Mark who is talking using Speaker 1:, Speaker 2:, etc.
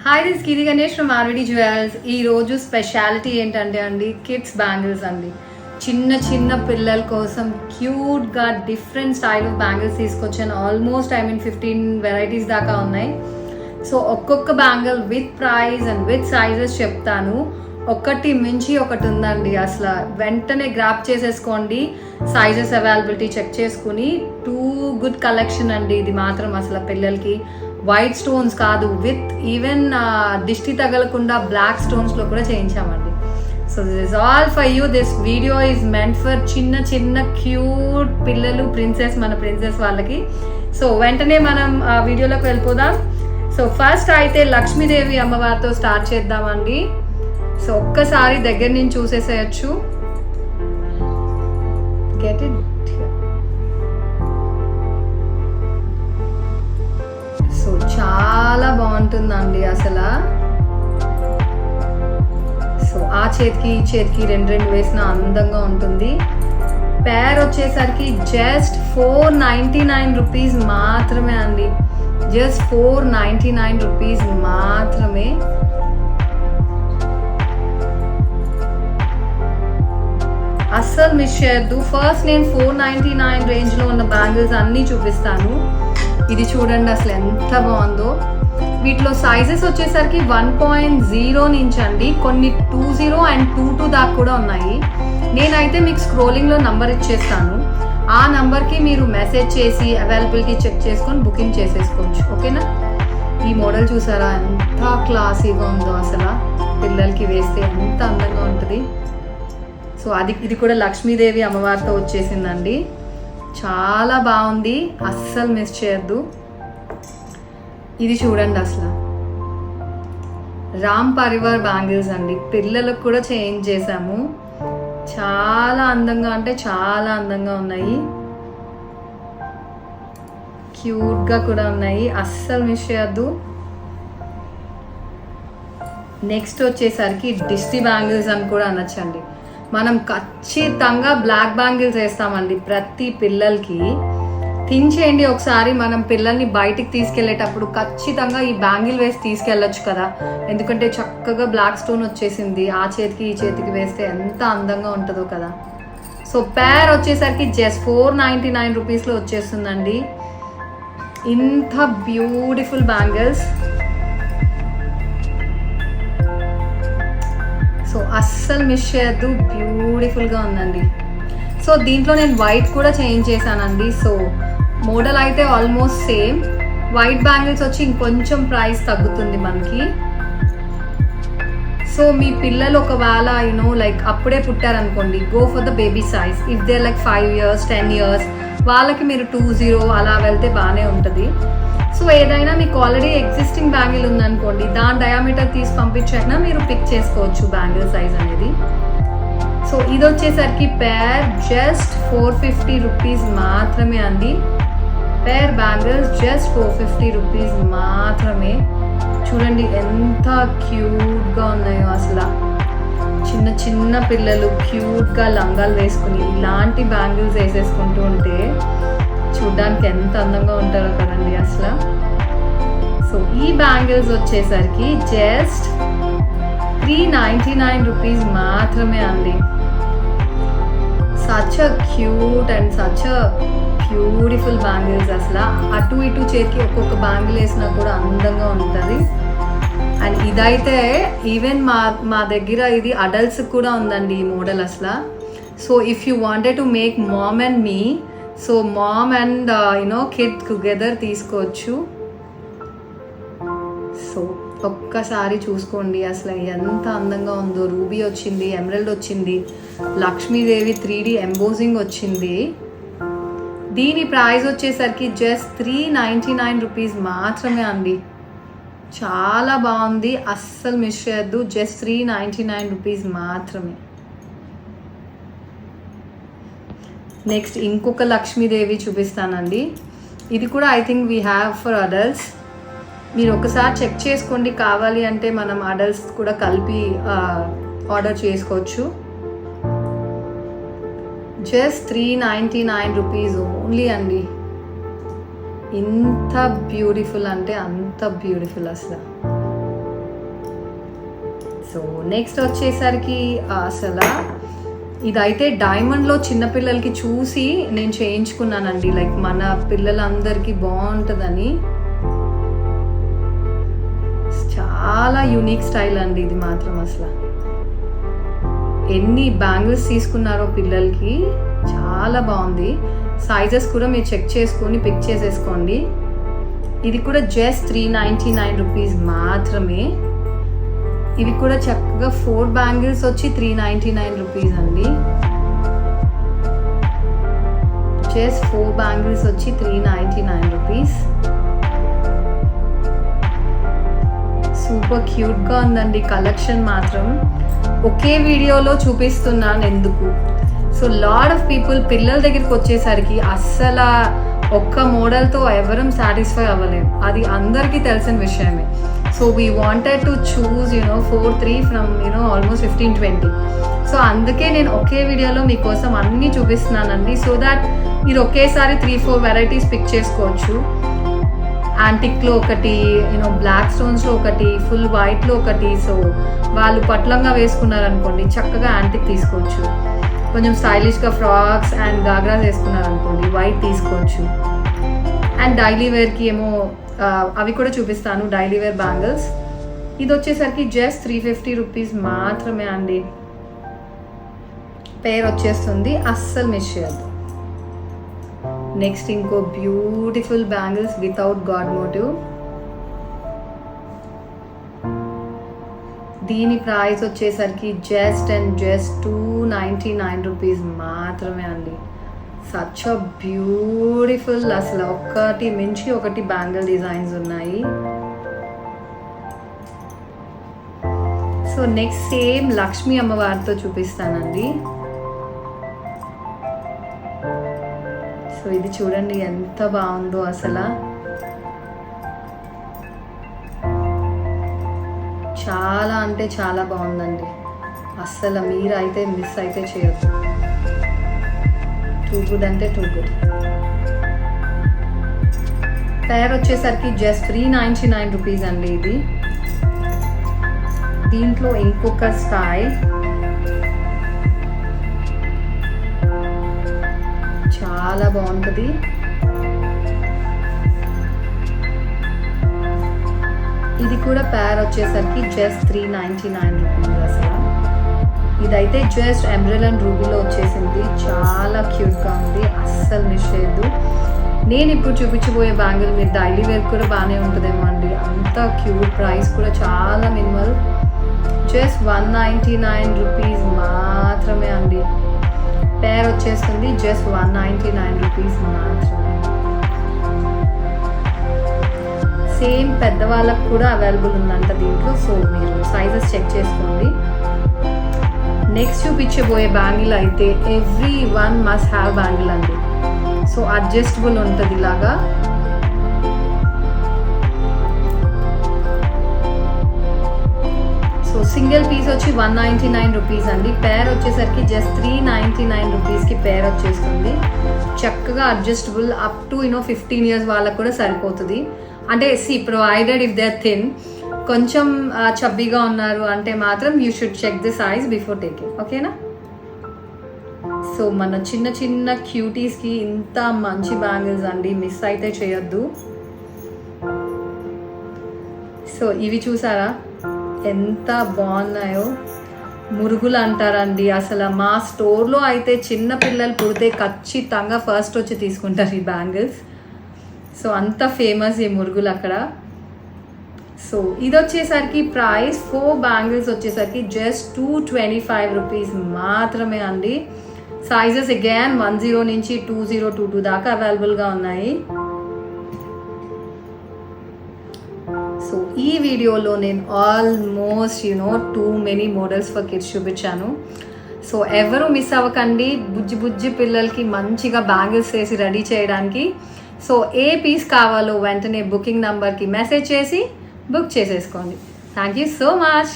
Speaker 1: Hi this Giri Ganesh from RVD jewels. ఈరోజు speciality ఏంటంటే అండి కిడ్స్ బ్యాంగిల్స్ అండి. చిన్న చిన్న పిల్లల కోసం క్యూట్గా డిఫరెంట్ స్టైల్ ఆఫ్ బ్యాంగిల్స్ తీసుకొచ్చాను. ఆల్మోస్ట్ 15 వెరైటీస్ దాకా ఉన్నాయి. సో ఒక్కొక్క bangle with price and with sizes చెప్తాను. ఒకటి మించి ఒకటి ఉందండి. అసలు వెంటనే గ్రాప్ చేసేసుకోండి. సైజెస్ అవైలబిలిటీ చెక్ చేసుకుని టూ గుడ్ కలెక్షన్ అండి ఇది మాత్రం. అసలు పిల్లలకి వైట్ స్టోన్స్ కాదు, విత్ ఈవెన్ దిష్టి తగలకుండా బ్లాక్ స్టోన్స్లో కూడా చేయించామండి. So this is all for you. This video is meant for చిన్న చిన్న క్యూట్ పిల్లలు, మన ప్రిన్సెస్ వాళ్ళకి. సో వెంటనే మనం వీడియోలోకి వెళ్ళిపోదాం. సో ఫస్ట్ అయితే లక్ష్మీదేవి అమ్మవారితో స్టార్ట్ చేద్దామండి. సో ఒక్కసారి దగ్గర నుంచి చూసేసేయచ్చు. Get it. సో చాలా బాగుంటుందండి అసలు. సో ఆ చేతికి ఈ చేతికి రెండు వేసిన అందంగా ఉంటుంది. పేర్ వచ్చేసరికి జస్ట్ 499 రూపీస్ మాత్రమే అండి. జస్ట్ 499 రూపీస్ మాత్రమే. అస్సలు మిస్ చేయొద్దు. ఫస్ట్ నేను 499 రేంజ్లో ఉన్న బ్యాంగిల్స్ అన్నీ చూపిస్తాను. ఇది చూడండి అసలు ఎంత బాగుందో. వీటిలో సైజెస్ వచ్చేసరికి 1.0 నుంచి అండి, కొన్ని 20 అండ్ 22 దాకా కూడా ఉన్నాయి. నేనైతే మీకు స్క్రోలింగ్లో నంబర్ ఇచ్చేస్తాను. ఆ నంబర్కి మీరు మెసేజ్ చేసి అవైలబిలిటీ చెక్ చేసుకొని బుకింగ్ చేసేసుకోవచ్చు. ఓకేనా? ఈ మోడల్ చూసారా ఎంత క్లాసీగా ఉందో. అసలు పిల్లలకి వేస్తే ఎంత అందంగా ఉంటుంది. సో ఇది కూడా లక్ష్మీదేవి అమ్మవారితో వచ్చేసిందండి. చాలా బాగుంది, అస్సలు మిస్ చేయొద్దు. ఇది చూడండి అసలు రామ్ పరివార్ బ్యాంగిల్స్ అండి. పిల్లలకు కూడా చేంజ్ చేసాము. చాలా అందంగా అంటే చాలా అందంగా ఉన్నాయి. క్యూట్గా కూడా ఉన్నాయి, అస్సలు మిస్ చేయొద్దు. నెక్స్ట్ వచ్చేసరికి దిష్టి బ్యాంగిల్స్ అని కూడా అనొచ్చండి. మనం ఖచ్చితంగా బ్లాక్ బ్యాంగిల్స్ వేస్తామండి ప్రతి పిల్లలకి. థింక్ చేయండి ఒకసారి, మనం పిల్లల్ని బయటికి తీసుకెళ్లేటప్పుడు ఖచ్చితంగా ఈ బ్యాంగిల్ వేసి తీసుకెళ్ళొచ్చు కదా. ఎందుకంటే చక్కగా బ్లాక్ స్టోన్ వచ్చేసింది. ఆ చేతికి ఈ చేతికి వేస్తే ఎంత అందంగా ఉంటుందో కదా. సో పేర్ వచ్చేసరికి జస్ట్ 499 రూపీస్లో వచ్చేస్తుందండి. ఇంత బ్యూటిఫుల్ బ్యాంగిల్స్. సో అస్సలు మిస్ చేయొద్దు, బ్యూటిఫుల్గా ఉందండి. సో దీంట్లో నేను వైట్ కూడా చేంజ్ చేశానండి. సో మోడల్ అయితే ఆల్మోస్ట్ సేమ్. వైట్ బ్యాంగిల్స్ వచ్చి ఇంకొంచెం ప్రైస్ తగ్గుతుంది మనకి. సో మీ పిల్లలు ఒకవేళ లైక్ అప్పుడే పుట్టారనుకోండి, go for the baby size. If they like 5 years 10 years వాళ్ళకి మీరు 20 అలా వెళ్తే బాగానే ఉంటుంది. సో ఏదైనా మీకు ఆల్రెడీ ఎగ్జిస్టింగ్ బ్యాంగిల్ ఉందనుకోండి, దాని డయామీటర్ తీసి పంపించైనా మీరు పిక్ చేసుకోవచ్చు బ్యాంగిల్ సైజ్ అనేది. సో ఇది వచ్చేసరికి పేర్ జస్ట్ 450 రూపీస్ మాత్రమే అండి. పేర్ బ్యాంగిల్స్ జస్ట్ 450 రూపీస్ మాత్రమే. చూడండి ఎంత క్యూట్గా ఉన్నాయో అసలు. చిన్న చిన్న పిల్లలు క్యూట్గా లంగాలు వేసుకుని ఇలాంటి బ్యాంగిల్స్ వేసేసుకుంటూ ఉంటే చూడ్డానికి ఎంత అందంగా ఉంటారో కదండి అసలు. సో ఈ బ్యాంగిల్స్ వచ్చేసరికి జస్ట్ 399 రూపీస్ మాత్రమే అండి. Such a cute and such a beautiful bangles. అసలు అటు ఇటు చేతికి ఒక్కొక్క బ్యాంగిల్ వేసినా కూడా అందంగా ఉంటుంది. అండ్ ఇదైతే ఈవెన్ మా దగ్గర ఇది అడల్ట్స్ కూడా ఉందండి ఈ మోడల్ అసలు. So if you wanted to make mom and me, so mom and kid together తీసుకోవచ్చు. సో ఒక్కసారి చూసుకోండి అసలు ఎంత అందంగా ఉందో. రూబీ వచ్చింది, ఎమరల్డ్ వచ్చింది, లక్ష్మీదేవి 3D ఎంబోజింగ్ వచ్చింది. దీని ప్రైస్ వచ్చేసరికి జస్ట్ 399 రూపీస్ మాత్రమే అండి. చాలా బాగుంది, అస్సలు మిస్ చేయొద్దు. జస్ట్ 399 రూపీస్ మాత్రమే. నెక్స్ట్ ఇంకొక లక్ష్మీదేవి చూపిస్తానండి. ఇది కూడా I think we have for adults. మీరు ఒకసారి చెక్ చేసుకోండి, కావాలి అంటే మనం అడల్ట్స్ కూడా కలిపి ఆర్డర్ చేసుకోవచ్చు. జస్ట్ 399 రూపీస్ ఓన్లీ అండి. ఇంత బ్యూటిఫుల్ అంటే అంత బ్యూటిఫుల్ అసలు. సో నెక్స్ట్ వచ్చేసరికి అసలు ఇదైతే డైమండ్లో చిన్నపిల్లలకి చూసి నేను చేయించుకున్నానండి, లైక్ మన పిల్లలందరికీ బాగుంటుందని. చాలా యూనిక్ స్టైల్ అండి ఇది మాత్రం. అసలు ఎన్ని బ్యాంగిల్స్ తీసుకున్నారో పిల్లలకి, చాలా బాగుంది. సైజెస్ కూడా మీరు చెక్ చేసుకొని పిక్ చేసేసుకోండి. ఇది కూడా జస్ట్ 399 రూపీస్ మాత్రమే. ఇవి కూడా చక్కగా 4 బ్యాంగిల్స్ వచ్చి 399 రూపీస్ అండి. జస్ట్ 4 బ్యాంగిల్స్ వచ్చి 399 రూపీస్. సూపర్ క్యూట్గా ఉందండి కలెక్షన్ మాత్రం. ఒకే వీడియోలో చూపిస్తున్నాను ఎందుకు, సో లాట్ ఆఫ్ పీపుల్ పిల్లల దగ్గరికి వచ్చేసరికి అస్సలు ఒక్క మోడల్తో ఎవరం సాటిస్ఫై అవ్వలేము, అది అందరికీ తెలిసిన విషయమే. So we wanted to choose 4-3 from almost 15-20. So అందుకే నేను ఒకే వీడియోలో మీకోసం అన్నీ చూపిస్తున్నానండి, సో దాట్ మీరు ఒకేసారి 3-4 వెరైటీస్ పిక్ చేసుకోవచ్చు. యాంటిక్లో ఒకటి, బ్లాక్ స్టోన్స్లో ఒకటి, ఫుల్ వైట్లో ఒకటి. సో వాళ్ళు పట్లంగా వేసుకున్నారనుకోండి చక్కగా యాంటిక్ తీసుకోవచ్చు. కొంచెం స్టైలిష్గా ఫ్రాక్స్ అండ్ గాగ్రాస్ వేసుకున్నారనుకోండి వైట్ తీసుకోవచ్చు. అండ్ డైలీ వేర్కి ఏమో అవి కూడా చూపిస్తాను, డైలీ వేర్ బ్యాంగిల్స్. ఇది వచ్చేసరికి జస్ట్ 350 రూపీస్ మాత్రమే అండి. పేర్ వచ్చేస్తుంది, అస్సలు మిస్ చేయద్దు. నెక్స్ట్ ఇంకో beautiful bangles without god motive. దీని ప్రైస్ వచ్చేసరికి జస్ట్ అండ్ జస్ట్ 299 రూపీస్ మాత్రమే అండి. సచ్ అ బ్యూటిఫుల్, అసలు ఒకటి మించి ఒకటి బ్యాంగిల్ డిజైన్స్ ఉన్నాయి. సో నెక్స్ట్ సేమ్ లక్ష్మీ అమ్మవారితో చూపిస్తానండి. సో ఇది చూడండి ఎంత బాగుందో అసలు. చాలా అంటే చాలా బాగుందండి, అస్సలు మీరు అయితే మిస్ అయితే చేయొద్దు. టూ గుడ్ అంటే టూ గుడ్. పేర్ వచ్చేసరికి జస్ట్ 399 రూపీస్ అండి ఇది. దీంట్లో ఇంకొక స్టైల్ చాలా బాగుంటుంది. ఇది కూడా పేర్ వచ్చేసరికి జస్ట్ 399 రూపీస్ అసలు. ఇదైతే జస్ట్ ఎమరల్డ్ అండ్ రూబీలో వచ్చేసింది, చాలా క్యూట్గా ఉంది, అస్సలు మిస్ చేయద్దు. నేను ఇప్పుడు చూపించబోయే బ్యాంగిల్ మీరు డైలీ వేర్ కూడా బాగానే ఉంటుందేమో అండి, అంత క్యూట్. ప్రైస్ కూడా చాలా మినిమల్, జస్ట్ 199 రూపీస్ మాత్రమే అండి. పేర్ వచ్చేస్తుంది జస్ట్ 199 రూపీస్ మాత్రమే. సేమ్ పెద్దవాళ్ళకు కూడా అవైలబుల్ ఉందంట దీంట్లో, సో మీరు సైజెస్ చెక్ చేసుకోండి. నెక్స్ట్ చూపించబోయే బ్యాంగిల్ అయితే every one must have bangle అండి. సో అడ్జస్టబుల్ ఉంటుంది ఇలాగా. సో సింగిల్ పీస్ వచ్చి 199 రూపీస్ అండి. పేర్ వచ్చేసరికి జస్ట్ 399 రూపీస్కి పేర్ వచ్చేస్తుంది. చక్కగా అడ్జస్టబుల్ అప్ టు 15 years వాళ్ళకు కూడా సరిపోతుంది. అంటే provided if they are thin, కొంచెం చబ్బీగా ఉన్నారు అంటే మాత్రం you should check the size before taking, ఓకేనా? సో మన చిన్న చిన్న క్యూటీస్కి ఇంత మంచి బ్యాంగిల్స్ అండి, మిస్ అయితే చేయొద్దు. సో ఇవి చూసారా ఎంత బాగున్నాయో, మురుగులు అంటారండి అసలు. మా స్టోర్లో అయితే చిన్న పిల్లలు పుడితే ఖచ్చితంగా ఫస్ట్ వచ్చి తీసుకుంటారు ఈ బ్యాంగిల్స్. సో అంత ఫేమస్ ఈ మురుగులు అక్కడ. సో ఇది వచ్చేసరికి ప్రైస్ 4 బ్యాంగిల్స్ వచ్చేసరికి జస్ట్ 225 రూపీస్ మాత్రమే అండి. సైజెస్ అగైన్ 10 నుంచి 2022 దాకా అవైలబుల్గా ఉన్నాయి. సో ఈ వీడియోలో నేను almost too many models for kids చూపించాను. సో ఎవరు మిస్ అవ్వకండి, బుజ్జి బుజ్జి పిల్లలకి మంచిగా బ్యాంగిల్స్ వేసి రెడీ చేయడానికి. సో ఏ పీస్ కావాలో వెంటనే బుకింగ్ నెంబర్కి మెసేజ్ చేసి బుక్ చేసేసుకోండి. Thank you so much.